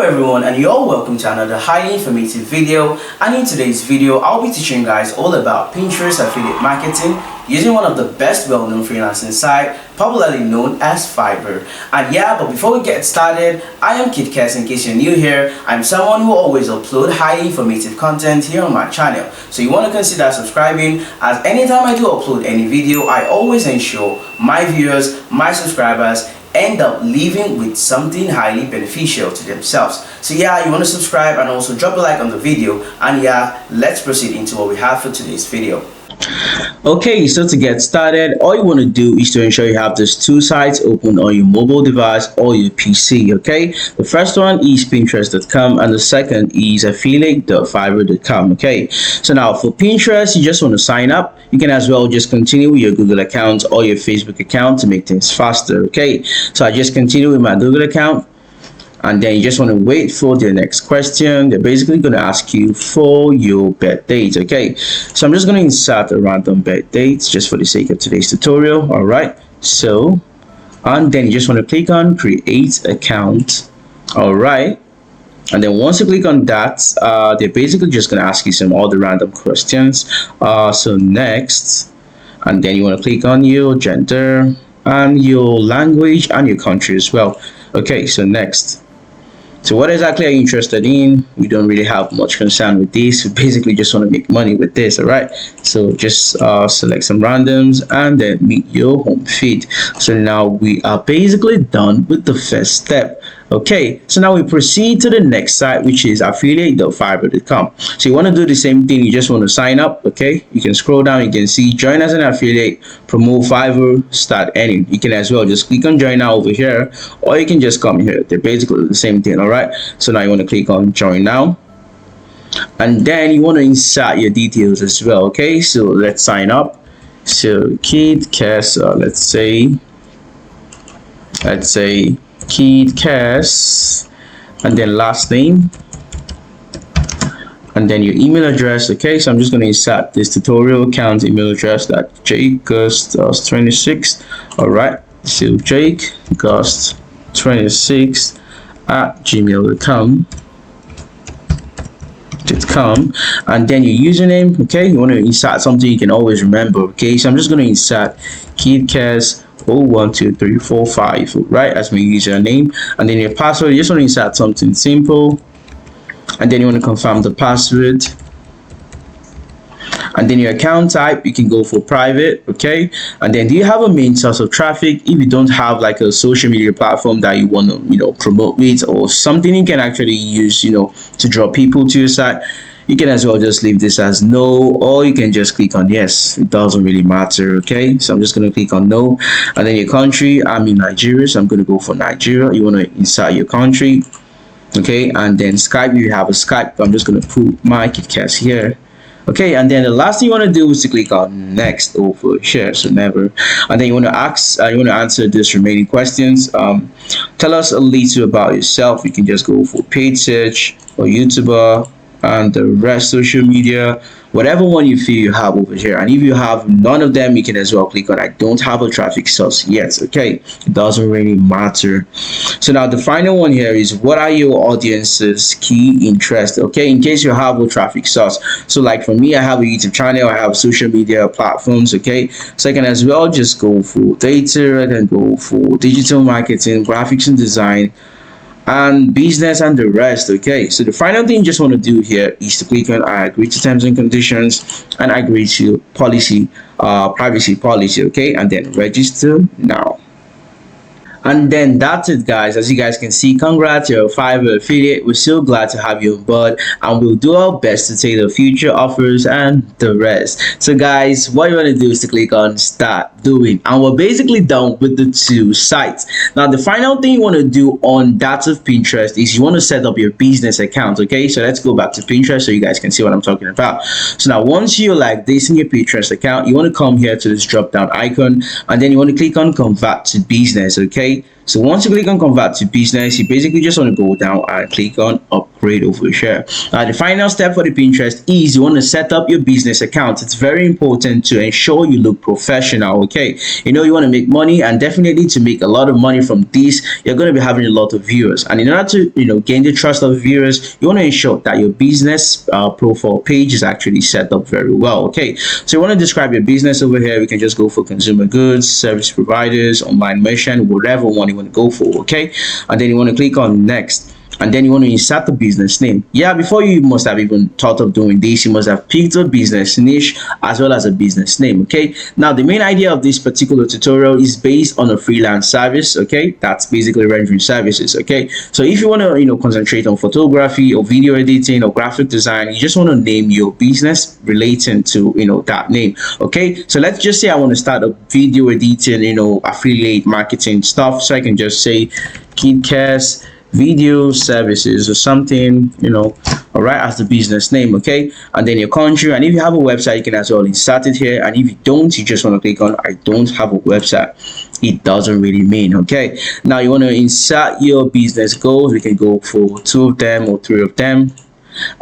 everyone, and you're all welcome to another highly informative video. And in today's video I'll be teaching you guys all about Pinterest affiliate marketing using one of the best well-known freelancing site popularly known as Fiverr. And yeah, but before we get started, I am Kid Kes. In case you're new here, I'm someone who always upload highly informative content here on my channel, so you want to consider subscribing, as anytime I do upload any video I always ensure my viewers, my subscribers end up leaving with something highly beneficial to themselves. So yeah, you want to subscribe and also drop a like on the video, and yeah, let's proceed into what we have for today's video. Okay, so to get started, all you want to do is to ensure you have these two sites open on your mobile device or your PC. Okay, the first one is Pinterest.com and the second is affiliate.fiverr.com. Okay, so now for Pinterest, you just want to sign up. You can as well just continue with your Google account or your Facebook account to make things faster. Okay, so I just continue with my Google account, and then you just want to wait for the next question. They're basically going to ask you for your birth date. Okay, so I'm just going to insert a random birth date just for the sake of today's tutorial. All right, so and then you just want to click on create account. All right, and then once you click on that, they're basically just going to ask you some other random questions. So next, and then you want to click on your gender and your language and your country as well. Okay, so next, so what exactly are you interested in? We don't really have much concern with this. We basically just want to make money with this. All right, so just select some randoms and then meet your home feed. So now we are basically done with the first step. Okay, so now we proceed to the next site, which is affiliate.fiverr.com. So you want to do the same thing. You just want to sign up. Okay, you can scroll down, you can see join as an affiliate, promote Fiverr, start earning. You can as well just click on join now over here, or you can just come here. They're basically the same thing. All right, so now you want to click on join now, and then you want to insert your details as well. Okay, so let's sign up. So Kid Kes, let's say Kid Kes, and then last name, and then your email address. Okay, so I'm just going to insert this tutorial account email address, that jgust26. all right, so jgust26 at gmail.com, and then your username. Okay, you want to insert something you can always remember. Okay, so I'm just going to insert Kid Kes 012345, right, as my username, and then your password. You just want to insert something simple, and then you want to confirm the password, and then your account type, you can go for private. Okay, and then do you have a main source of traffic? If you don't have like a social media platform that you want to promote with, or something you can actually use to draw people to your site, you can as well just leave this as no, or you can just click on yes. It doesn't really matter. Okay, so I'm just going to click on no, and then your country, I'm in Nigeria, so I'm going to go for Nigeria. You want to insert your country. Okay, and then Skype, you have a Skype. I'm just going to put my Kid Kes here. Okay, and then the last thing you want to do is to click on next over here, so never, and then you want to answer this remaining questions. Tell us a little about yourself. You can just go for paid search or YouTuber, and the rest social media, whatever one you feel you have over here. And if you have none of them, you can as well click on I don't have a traffic source yet. Okay, it doesn't really matter. So now the final one here is, what are your audience's key interest? Okay, in case you have a traffic source. So like for me, I have a YouTube channel, I have social media platforms. Okay, so I can as well just go for data, I can go for digital marketing, graphics and design, and business, and the rest. Okay, so the final thing you just want to do here is to click on I agree to terms and conditions, and I agree to privacy policy. Okay, and then register now. And then that's it, guys. As you guys can see, congrats, you're a Fiverr affiliate. We're so glad to have you on board, and we'll do our best to take the future offers and the rest. So guys, what you want to do is to click on start doing, and we're basically done with the two sites. Now the final thing you want to do on that of Pinterest is you want to set up your business account. Okay, so let's go back to Pinterest so you guys can see what I'm talking about. So now once you're like this in your Pinterest account, you want to come here to this drop down icon, and then you want to click on convert to business. Okay, so once you click on convert to business, you basically just want to go down and click on upgrade. operate over here. The final step for the Pinterest is you want to set up your business account. It's very important to ensure you look professional. Okay, you know, you want to make money, and definitely to make a lot of money from this, you're going to be having a lot of viewers, and in order to, you know, gain the trust of viewers, you want to ensure that your business profile page is actually set up very well. Okay, so you want to describe your business over here. We can just go for consumer goods, service providers, online merchant, whatever one you want to go for. Okay, and then you want to click on next, and then you want to insert the business name. Yeah, before you must have even thought of doing this, you must have picked a business niche as well as a business name. Okay, now the main idea of this particular tutorial is based on a freelance service. Okay, that's basically rendering services. Okay, so if you want to, you know, concentrate on photography or video editing or graphic design, you just want to name your business relating to, you know, that name. Okay, so let's just say I want to start a video editing, you know, affiliate marketing stuff, so I can just say KidCast video services or something, you know, all right, as the business name. Okay, and then your country, and if you have a website, you can as well insert it here, and if you don't, you just want to click on I don't have a website. It doesn't really mean. Okay, now you want to insert your business goals. We can go for 2 of them or 3 of them.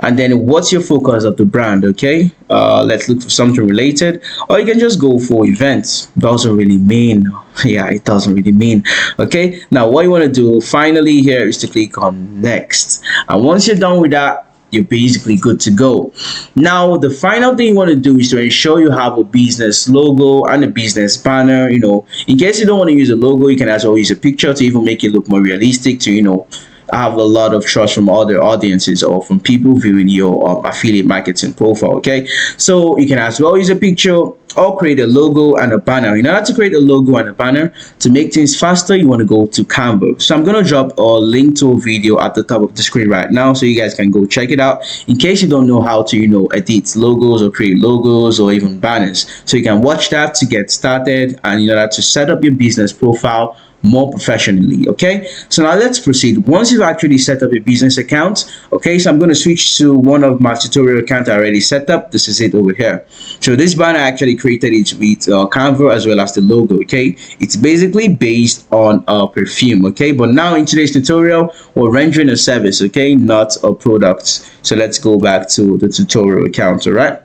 And then what's your focus of the brand? Okay, let's look for something related, or you can just go for events. Doesn't really mean. Yeah, it doesn't really mean. Okay, now what you want to do finally here is to click on next, and once you're done with that, you're basically good to go. Now the final thing you want to do is to ensure you have a business logo and a business banner. You know, in case you don't want to use a logo, you can as well use a picture to even make it look more realistic, to, you know, have a lot of trust from other audiences or from people viewing your affiliate marketing profile. Okay, so you can as well use a picture or create a logo and a banner. In order to create a logo and a banner, to make things faster, you want to go to Canva. So I'm going to drop a link to a video at the top of the screen right now, so you guys can go check it out in case you don't know how to, you know, edit logos or create logos or even banners. So you can watch that to get started, and in order to set up your business profile more professionally. Okay, so now let's proceed. Once you've actually set up a business account, okay, so I'm going to switch to one of my tutorial accounts I already set up. This is it over here. So this banner, I actually created it with Canva as well as the logo. Okay, it's basically based on a perfume. Okay, but now in today's tutorial, we're rendering a service, okay, not a product. So let's go back to the tutorial account. All right,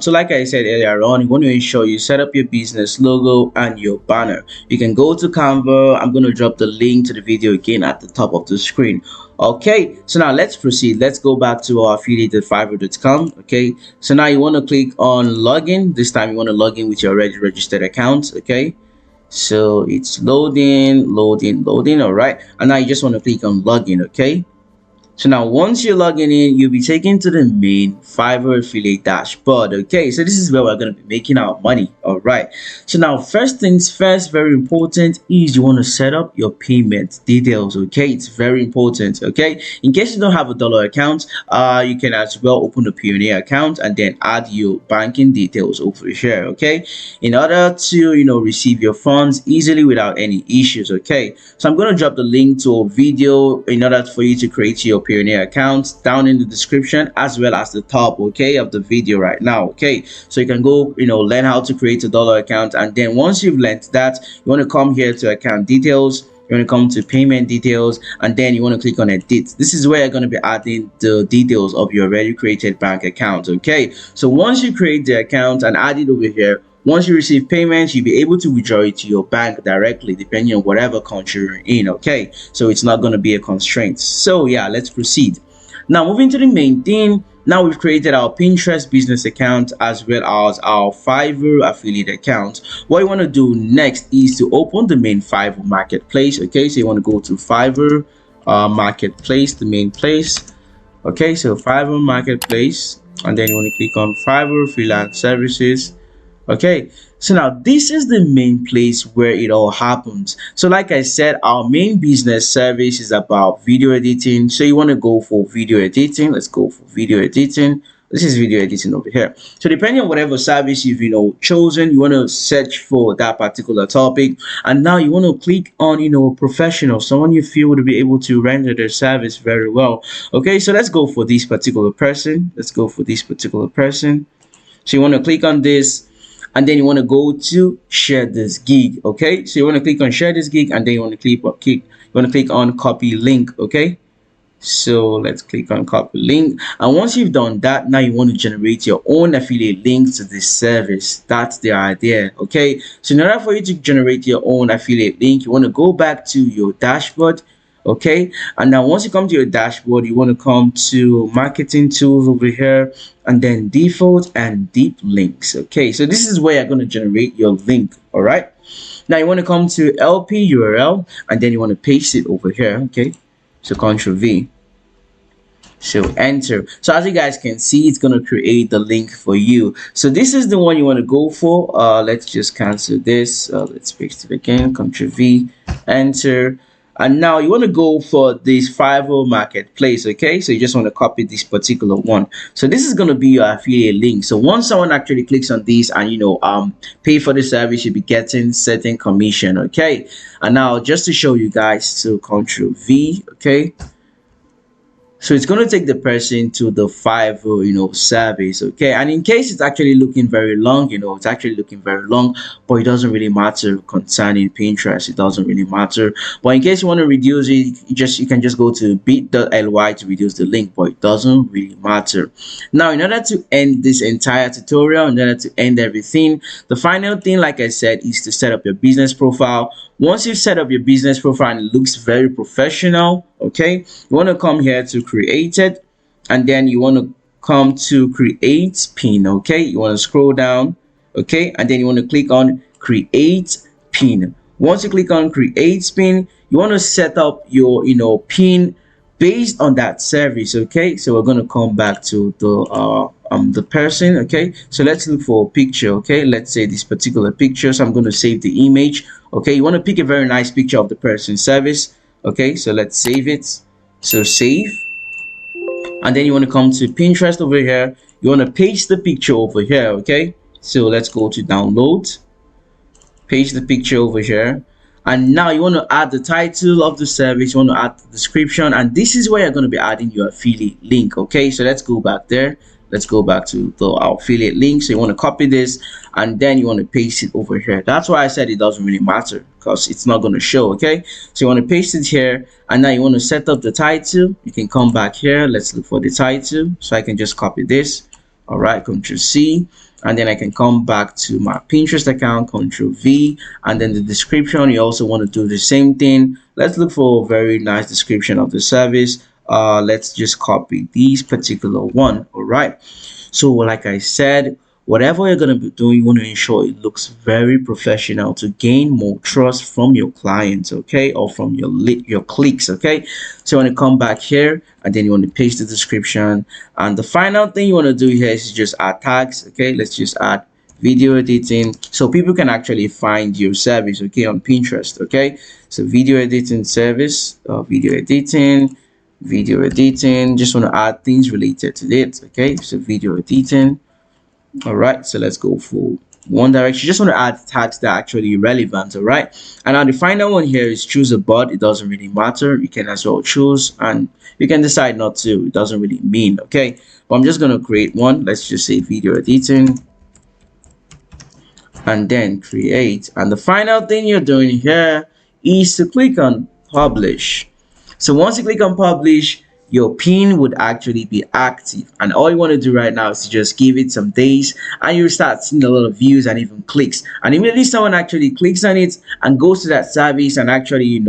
so like I said earlier on, you want to ensure you set up your business logo and your banner. You can go to Canva. I'm going to drop the link to the video again at the top of the screen. Okay, so now let's proceed. Let's go back to our affiliated Fiverr.com. Okay, so now you want to click on login. This time you want to log in with your already registered account. Okay, so it's loading. All right, and now you just want to click on login. Okay, so now once you're logging in, you'll be taken to the main Fiverr affiliate dashboard. Okay, so this is where we're going to be making our money. All right, so now first things first, very important, is you want to set up your payment details. Okay, it's very important. Okay, in case you don't have a dollar account, you can as well open a Pioneer account and then add your banking details over here. Okay, in order to, you know, receive your funds easily without any issues. Okay, so I'm going to drop the link to a video in order for you to create your Pioneer account down in the description as well as the top, okay, of the video right now. Okay, so you can go, you know, learn how to create a dollar account, and then once you've learned that, you want to come here to account details. You want to come to payment details, and then you want to click on edit. This is where you're going to be adding the details of your already created bank account. Okay, so once you create the account and add it over here, once you receive payments, you'll be able to withdraw it to your bank directly depending on whatever country you're in. Okay, so it's not going to be a constraint. So yeah, let's proceed. Now moving to the main thing. Now we've created our Pinterest business account as well as our Fiverr affiliate account. What you want to do next is to open the main Fiverr marketplace. Okay, so you want to go to Fiverr marketplace, the main place. Okay, so Fiverr marketplace, and then you want to click on Fiverr freelance services. Okay, so now this is the main place where it all happens. So like I said, our main business service is about video editing. So you want to go for video editing. Let's go for video editing. This is video editing over here. So depending on whatever service you've, you know, chosen, you want to search for that particular topic, and now you want to click on, you know, professional, someone you feel would be able to render their service very well. Okay, so let's go for this particular person. So you want to click on this, and then you want to go to share this gig. Okay, so you want to click on share this gig, and then you want to click on copy link. Okay, So let's click on copy link, and once you've done that, now you want to generate your own affiliate link to this service. That's the idea. Okay, so in order for you to generate your own affiliate link, you want to go back to your dashboard. Okay, and now once you come to your dashboard, you want to come to marketing tools over here, and then default and deep links. Okay, so this is where you're going to generate your link. All right, now you want to come to LP URL, and then you want to paste it over here. Okay, so Ctrl V, so enter. So as you guys can see, it's going to create the link for you. So this is the one you want to go for. Let's just cancel this. Let's paste it again, Ctrl V, enter. And now you want to go for this Fiverr marketplace. Okay, so you just want to copy this particular one. So this is going to be your affiliate link. So once someone actually clicks on this and pay for the service, you'll be getting certain commission. Okay, and now just to show you guys, so Ctrl V. Okay, so it's going to take the person to the Fiverr, service. Okay, and in case it's actually looking very long, it's actually looking very long, but it doesn't really matter concerning Pinterest. It doesn't really matter. But in case you want to reduce it, you can just go to bit.ly to reduce the link, but it doesn't really matter. Now, in order to end this entire tutorial, in order to end everything, the final thing, like I said, is to set up your business profile. Once you've set up your business profile and it looks very professional, okay, you want to come here to create it, and then you want to come to create pin. Okay, you want to scroll down, okay, and then you want to click on create pin. Once you click on create pin, you want to set up your pin based on that service. Okay, so we're going to come back to the person. Okay, so let's look for a picture. Okay, let's say this particular picture, so I'm going to save the image. Okay, you want to pick a very nice picture of the person's service. Okay, so let's save it. So save, and then you want to come to Pinterest over here. You want to paste the picture over here. Okay, so let's go to download, paste the picture over here, and now you want to add the title of the service. You want to add the description, and this is where you're going to be adding your affiliate link. Okay, so let's go back there. Let's go back to our affiliate link. So you want to copy this, and then you want to paste it over here. That's why I said it doesn't really matter, because it's not going to show. Okay, so you want to paste it here, and now you want to set up the title. You can come back here. Let's look for the title. So I can just copy this. All right, Ctrl C, and then I can come back to my Pinterest account, Ctrl V, and then the description, you also want to do the same thing. Let's look for a very nice description of the service. Let's just copy this particular one. All right, so like I said, whatever you're going to be doing, you want to ensure it looks very professional to gain more trust from your clients, okay, or from your clicks. Okay, so you want to come back here, and then you want to paste the description, and the final thing you want to do here is just add tags. Okay, let's just add video editing, so people can actually find your service, okay, on Pinterest. Okay, so video editing service, video editing, just want to add things related to it. Okay, so video editing. All right, so let's go for one direction. Just want to add tags that are actually relevant. All right, and now the final one here is choose a bot. It doesn't really matter, you can as well choose, and you can decide not to. It doesn't really mean. Okay, but I'm just going to create one. Let's just say video editing, and then create, and the final thing you're doing here is to click on publish. So once you click on publish, your pin would actually be active, and all you want to do right now is to just give it some days, and you'll start seeing a lot of views and even clicks. And immediately someone actually clicks on it and goes to that service and actually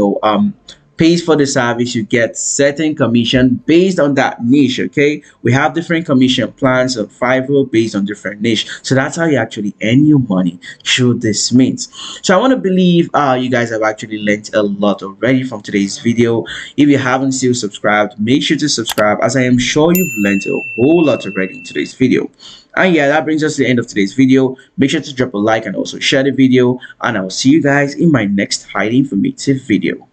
pays for the service, you get certain commission based on that niche. Okay, we have different commission plans on Fiverr based on different niche, so that's how you actually earn your money through this means. So I want to believe you guys have actually learned a lot already from today's video. If you haven't still subscribed, make sure to subscribe, as I am sure you've learned a whole lot already in today's video. And yeah, that brings us to the end of today's video. Make sure to drop a like and also share the video, and I'll see you guys in my next highly informative video.